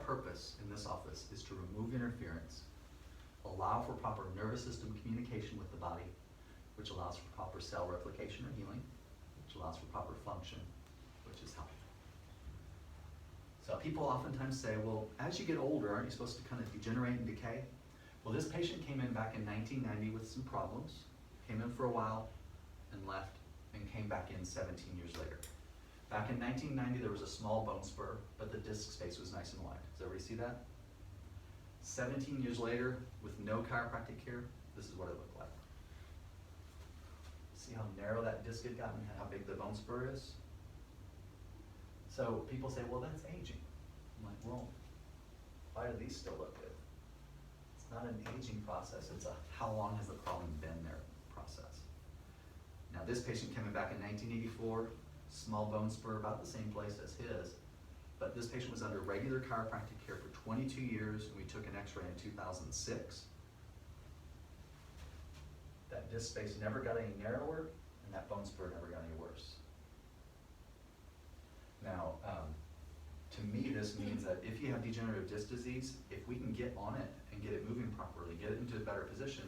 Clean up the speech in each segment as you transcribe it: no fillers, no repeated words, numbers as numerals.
purpose in this office is to remove interference, allow for proper nervous system communication with the body, which allows for proper cell replication or healing, which allows for proper function, which is health. So people oftentimes say, well, as you get older, aren't you supposed to kind of degenerate and decay? Well, this patient came in back in 1990 with some problems, came in for a while and left, and came back in 17 years later. Back in 1990, there was a small bone spur, but the disc space was nice and wide. Does everybody see that? 17 years later, with no chiropractic care, this is what it looked like. See how narrow that disc had gotten, how big the bone spur is? So people say, well, that's aging. I'm like, well, why do these still look good? It's not an aging process, it's a how long has the problem been there process. Now this patient came in back in 1984, small bone spur about the same place as his, but this patient was under regular chiropractic care for 22 years, and we took an x-ray in 2006. That disc space never got any narrower, and that bone spur never got any worse. Now, to me, this means that if you have degenerative disc disease, if we can get on it and get it moving properly, get it into a better position,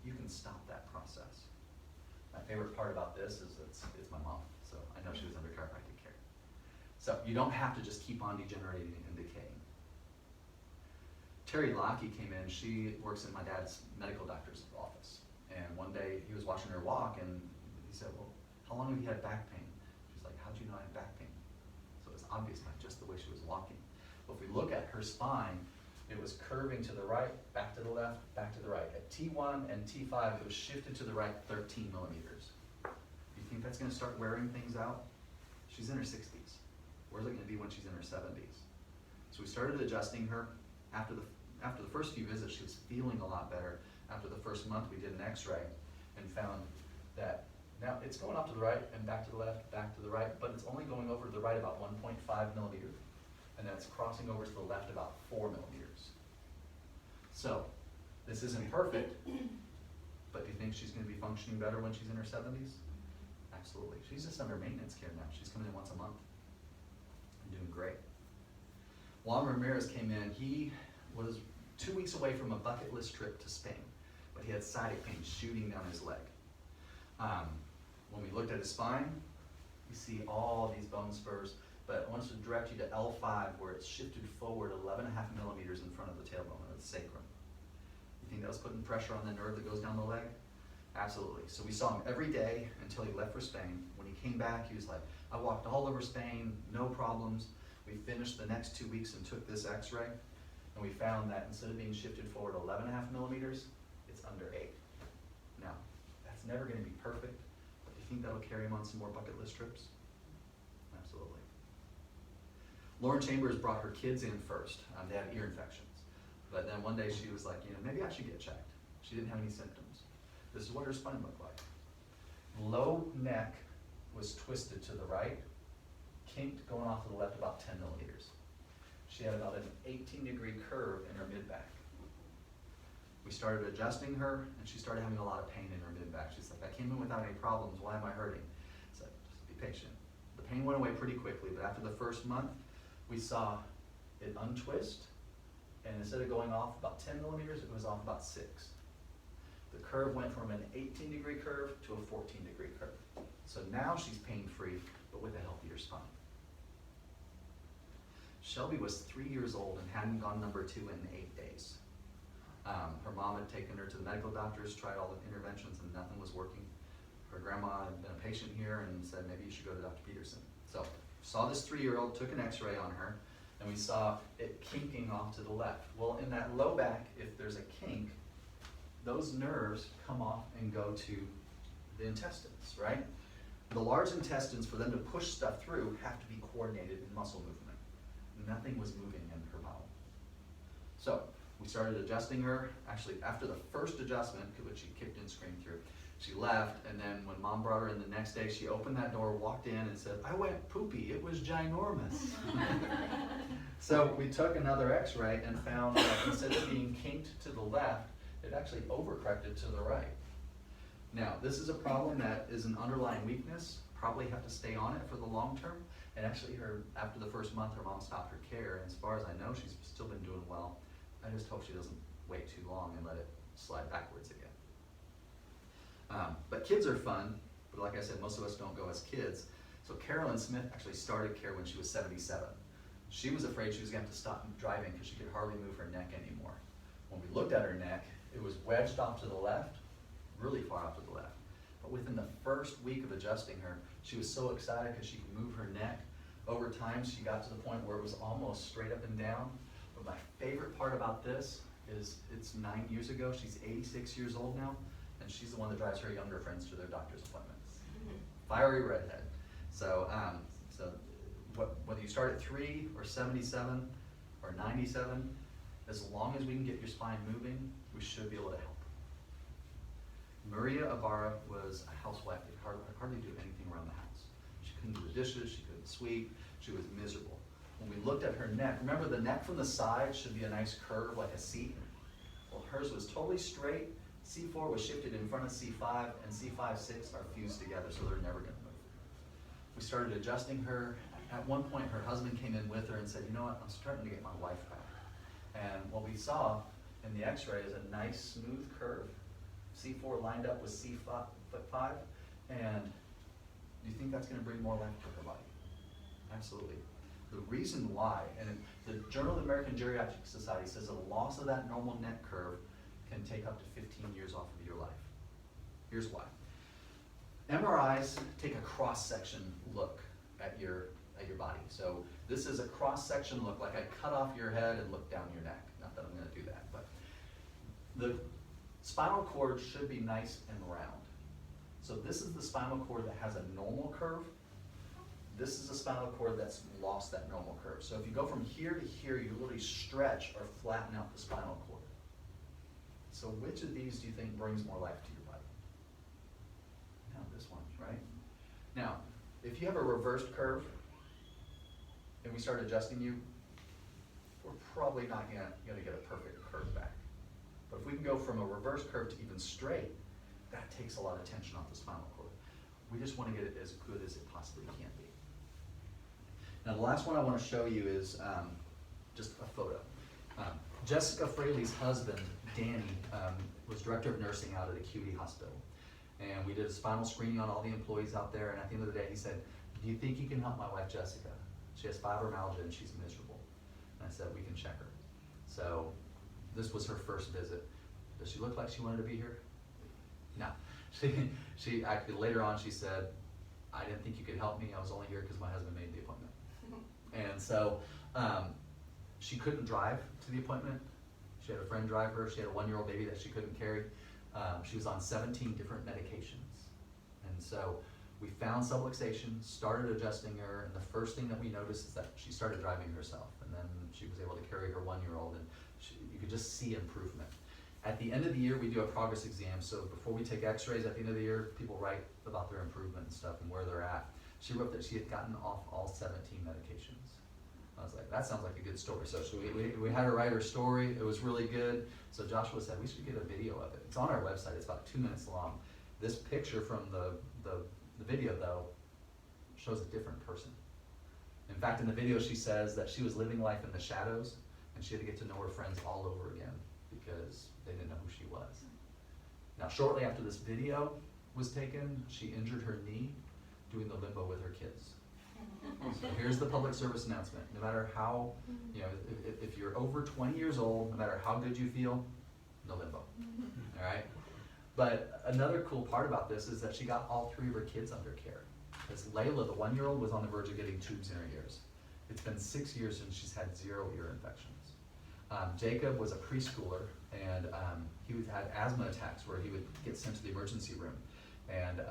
you can stop that process. My favorite part about this is it's my mom, so I know she was under chiropractic care. So you don't have to just keep on degenerating and decaying. Terry Lockey came in. She works in my dad's medical doctor's office. And one day he was watching her walk, and he said, well, how long have you had back pain? She's like, how'd you know I had back pain? So it's obvious by just the way she was walking. But if we look at her spine, it was curving to the right, back to the left, back to the right. At T1 and T5, it was shifted to the right 13 millimeters. Do you think that's going to start wearing things out? She's in her 60s. Where's it going to be when she's in her 70s? So we started adjusting her. After the first few visits, she was feeling a lot better. After the first month, we did an x-ray and found that now it's going off to the right and back to the left, back to the right, but it's only going over to the right about 1.5 millimeters. And that's crossing over to the left about 4 millimeters. So, this isn't perfect, but do you think she's going to be functioning better when she's in her 70s? Absolutely. She's just under maintenance care now. She's coming in once a month and doing great. Juan Ramirez came in. He was 2 weeks away from a bucket list trip to Spain, but he had sciatic pain shooting down his leg. When we looked at his spine, you see all these bone spurs, but I want to direct you to L5 where it's shifted forward 11.5 millimeters in front of the tailbone or the sacrum. You think that was putting pressure on the nerve that goes down the leg? Absolutely. So we saw him every day until he left for Spain. When he came back, he was like, I walked all over Spain, no problems. We finished the next 2 weeks and took this x-ray, and we found that instead of being shifted forward 11.5 millimeters, it's under 8. Now, that's never going to be perfect, but do you think that'll carry him on some more bucket list trips? Absolutely. Lauren Chambers brought her kids in first. They had ear infections. But then one day she was like, maybe I should get checked. She didn't have any symptoms. This is what her spine looked like. Low neck was twisted to the right, kinked going off to the left about 10 millimeters. She had about an 18-degree curve in her mid-back. We started adjusting her, and she started having a lot of pain in her mid-back. She's like, I came in without any problems. Why am I hurting? I said, just be patient. The pain went away pretty quickly, but after the first month, we saw it untwist, and instead of going off about 10 millimeters, it was off about 6. The curve went from an 18-degree curve to a 14-degree curve. So now she's pain-free, but with a healthier spine. Shelby was 3 years old and hadn't gone number 2 in 8 days. Her mom had taken her to the medical doctors, tried all the interventions, and nothing was working. Her grandma had been a patient here and said, maybe you should go to Dr. Peterson. So, saw this 3-year-old, took an x-ray on her, and we saw it kinking off to the left. Well, in that low back, if there's a kink, those nerves come off and go to the intestines, right? The large intestines, for them to push stuff through, have to be coordinated in muscle movement. Nothing was moving in her bowel. So, we started adjusting her. Actually, after the first adjustment, which she kicked and screamed through, she left, and then when mom brought her in the next day, she opened that door, walked in, and said, I went poopy, it was ginormous. So we took another x-ray and found that instead of being kinked to the left, it actually overcorrected to the right. Now, this is a problem that is an underlying weakness, probably have to stay on it for the long term, And actually, after the first month, her mom stopped her care, and as far as I know, she's still been doing well. I just hope she doesn't wait too long and let it slide backwards again. But kids are fun, but like I said, most of us don't go as kids. So Carolyn Smith actually started care when she was 77. She was afraid she was going to have to stop driving because she could hardly move her neck anymore. When we looked at her neck, it was wedged off to the left, really far off to the left. But within the first week of adjusting her, she was so excited because she could move her neck. Over time, she got to the point where it was almost straight up and down. But my favorite part about this is it's 9 years ago. She's 86 years old now, and she's the one that drives her younger friends to their doctor's appointments. Fiery redhead. So, whether you start at 3 or 77 or 97, as long as we can get your spine moving, we should be able to help. Maria Ibarra was a housewife that could hardly do anything around the house. She couldn't do the dishes, she couldn't sweep, she was miserable. When we looked at her neck, remember the neck from the side should be a nice curve like a C? Well, hers was totally straight. C4 was shifted in front of C5, and C5, 6 are fused together, so they're never gonna move. We started adjusting her. At one point, her husband came in with her and said, you know what, I'm starting to get my wife back. And what we saw in the x-ray is a nice smooth curve. C4 lined up with C5, and do you think that's going to bring more life to her body? Absolutely. The reason why, and the Journal of the American Geriatric Society says the loss of that normal neck curve can take up to 15 years off of your life. Here's why. MRIs take a cross-section look at your body. So this is a cross-section look, like I cut off your head and look down your neck. Not that I'm going to do that, but the spinal cord should be nice and round. So this is the spinal cord that has a normal curve. This is a spinal cord that's lost that normal curve. So if you go from here to here, you literally stretch or flatten out the spinal cord. So which of these do you think brings more life to your body? No, this one, right? Now, if you have a reversed curve, and we start adjusting you, we're probably not gonna get a perfect curve back. But if we can go from a reverse curve to even straight, that takes a lot of tension off the spinal cord. We just want to get it as good as it possibly can be. Now the last one I want to show you is just a photo. Jessica Fraley's husband, Danny, was director of nursing out at Acuity Hospital. And we did a spinal screening on all the employees out there, and at the end of the day he said, do you think you can help my wife Jessica? She has fibromyalgia and she's miserable. And I said, we can check her. So this was her first visit. Does she look like she wanted to be here? No. She actually, later on she said, I didn't think you could help me. I was only here because my husband made the appointment. And so she couldn't drive to the appointment. She had a friend drive her. She had a 1-year-old baby that she couldn't carry. She was on 17 different medications. And so we found subluxation, started adjusting her, and the first thing that we noticed is that she started driving herself. And then she was able to carry her 1-year-old, and you could just see improvement. At the end of the year, we do a progress exam. So before we take x-rays at the end of the year, people write about their improvement and stuff and where they're at. She wrote that she had gotten off all 17 medications. I was like, that sounds like a good story. So we had her write her story. It was really good. So Joshua said, we should get a video of it. It's on our website. It's about 2 minutes long. This picture from the video, though, shows a different person. In fact, in the video, she says that she was living life in the shadows, and she had to get to know her friends all over again because they didn't know who she was. Now, shortly after this video was taken, she injured her knee doing the limbo with her kids. So here's the public service announcement. No matter how, if you're over 20 years old, no matter how good you feel, no limbo. All right? But another cool part about this is that she got all 3 of her kids under care. Because Layla, the 1-year-old, was on the verge of getting tubes in her ears. It's been 6 years since she's had 0 ear infections. Jacob was a preschooler, and he had asthma attacks where he would get sent to the emergency room. And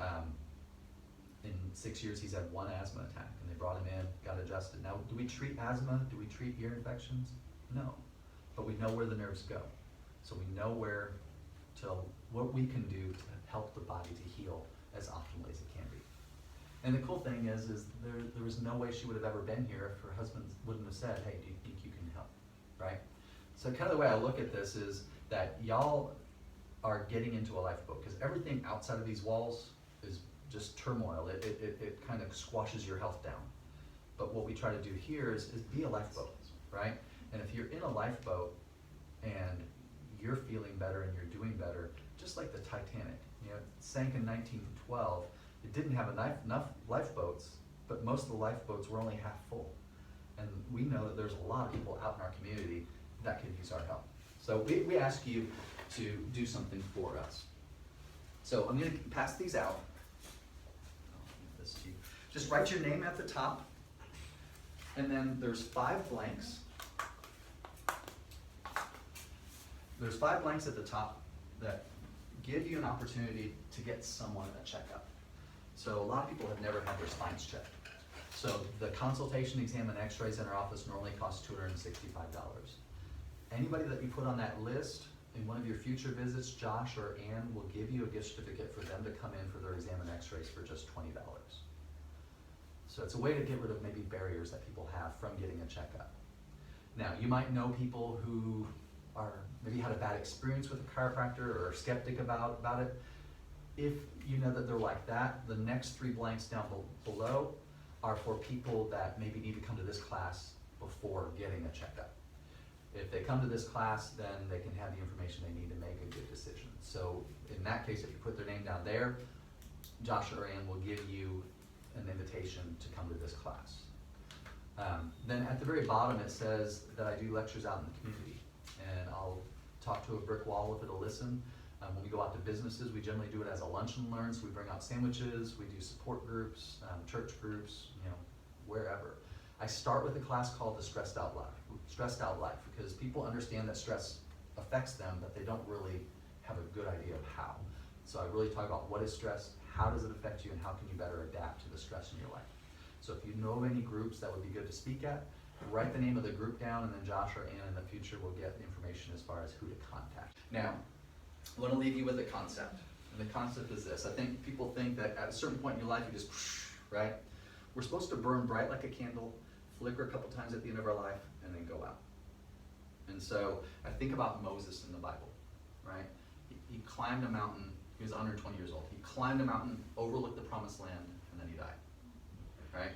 in 6 years, he's had 1 asthma attack, and they brought him in, got adjusted. Now, do we treat asthma? Do we treat ear infections? No, but we know where the nerves go. So we know what we can do to help the body to heal as optimally as it can be. And the cool thing is there was no way she would have ever been here if her husband wouldn't have said, hey, do you think you can help, right? So kind of the way I look at this is that y'all are getting into a lifeboat, because everything outside of these walls is just turmoil. It kind of squashes your health down. But what we try to do here is be a lifeboat, right? And if you're in a lifeboat and you're feeling better and you're doing better, just like the Titanic, you know, it sank in 1912. It didn't have enough lifeboats, but most of the lifeboats were only half full. And we know that there's a lot of people out in our community that could use our help. So we ask you to do something for us. So I'm going to pass these out. I'll give this to you. Just write your name at the top, and then there's 5 blanks. There's 5 blanks at the top that give you an opportunity to get someone a checkup. So a lot of people have never had their spines checked. So the consultation exam and x-rays in our office normally cost $265. Anybody that you put on that list, in one of your future visits, Josh or Ann will give you a gift certificate for them to come in for their exam and x-rays for just $20. So it's a way to get rid of maybe barriers that people have from getting a checkup. Now, you might know people who are maybe had a bad experience with a chiropractor or are skeptic about it. If you know that they're like that, the next 3 blanks down below are for people that maybe need to come to this class before getting a checkup. If they come to this class, then they can have the information they need to make a good decision. So in that case, if you put their name down there, Josh or Ann will give you an invitation to come to this class. Then at the very bottom it says that I do lectures out in the community, and I'll talk to a brick wall if it'll listen. When we go out to businesses, we generally do it as a lunch and learn, so we bring out sandwiches, we do support groups, church groups, you know, wherever. I start with a class called the Stressed Out Life, because people understand that stress affects them, but they don't really have a good idea of how. So I really talk about what is stress, how does it affect you, and how can you better adapt to the stress in your life. So if you know of any groups that would be good to speak at, write the name of the group down, and then Josh or Ann in the future will get information as far as who to contact. Now, I want to leave you with a concept, and the concept is this. I think people think that at a certain point in your life you just, right? We're supposed to burn bright like a candle, flicker a couple times at the end of our life, and then go out. And so I think about Moses in the Bible, right? He climbed a mountain. He was 120 years old. He climbed a mountain, overlooked the promised land, and then he died, right?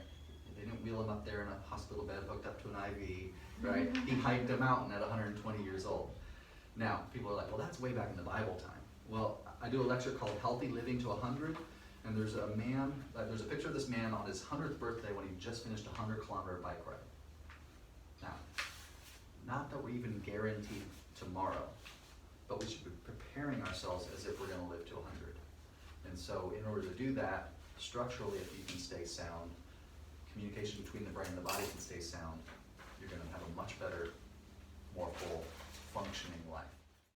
They didn't wheel him up there in a hospital bed hooked up to an IV, right? He hiked a mountain at 120 years old. Now, people are like, well, that's way back in the Bible time. Well, I do a lecture called Healthy Living to 100, and there's a picture of this man on his 100th birthday when he just finished a 100-kilometer bike ride. Now, not that we're even guaranteed tomorrow, but we should be preparing ourselves as if we're going to live to 100. And so in order to do that, structurally, if you can stay sound, communication between the brain and the body can stay sound, you're going to have a much better, more full, functioning life.